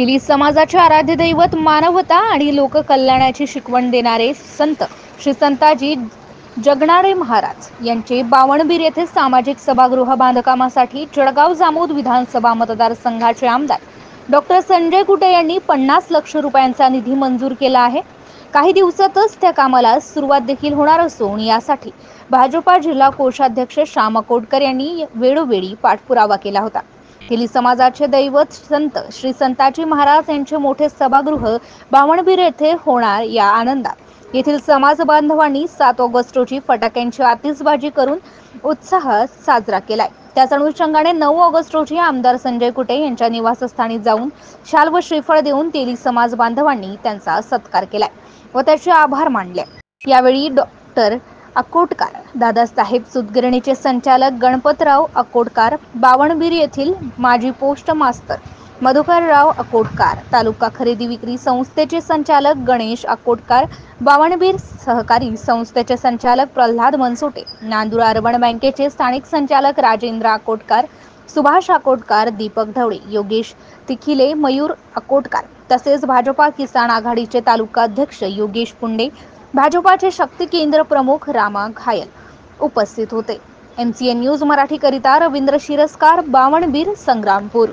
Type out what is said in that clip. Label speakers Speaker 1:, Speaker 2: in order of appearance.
Speaker 1: तेली समाजाचे आराध्य दैवत, मानवता आणि लोककल्याणाची शिकवण देणारे संत श्री संताजी जगनाडे महाराज यांचे बावणबीर येथे सामाजिक सभागृह बांधकामासाठी जळगाव जामोद विधानसभा मतदारसंघाचे आमदार डॉक्टर संजय कुटे यांनी 50 लाख रुपयांचा निधी मंजूर केला आहे। काही दिवसातच त्या कामाला सुरुवात देखील होणार असून यासाठी भाजपा जिल्हा कोषाध्यक्ष श्याम अकोटकर यांनी वेळोवेळी पाठपुरावा केला होता। तेली समाजाचे दैवत संत श्री संताजी महाराज यांचे मोठे सभागृह बावणबीर येथे होणार या आनंदात येथील समाज बांधवांनी 7 ऑगस्ट रोजी फटाक्यांची आतिषबाजी करून उत्साह साजरा केलाय। त्याच अनुषंगाने 9 ऑगस्ट रोजी आमदार संजय कुटे यांच्या निवासस्थानी जाऊन शाल व श्रीफळ देऊन तेली समाज बांधवांनी त्यांचा सत्कार केलाय व त्याचे आभार मानले। यावेळी डॉक्टर अकोटकर, दादासाहेब सूतगिरणीचे संचालक गणपतराव अकोटकर, बावणबीर येथील माजी पोस्ट मास्तर मधुकरराव अकोटकर, तालुका खरेदी विक्री संस्थेचे संचालक गणेश अकोटकर, बावणबीर सहकारी संस्थेचे संचालक प्रल्हाद मनसोटे, नांदूर अर्बन बँकेचे स्थानिक संचालक राजेंद्र अकोटकर, सुभाष अकोटकर, दीपक ढवळे, योगेश तिखिले, मयूर अकोटकर तसेच भाजपा किसान आघाडीचे तालुका अध्यक्ष योगेश पुंडे, भाजपाचे शक्ती केंद्र प्रमुख रामा घायल उपस्थित होते। MCN न्यूज मराठी करिता रवींद्र शिरस्कार, बावणबीर, संग्रामपूर।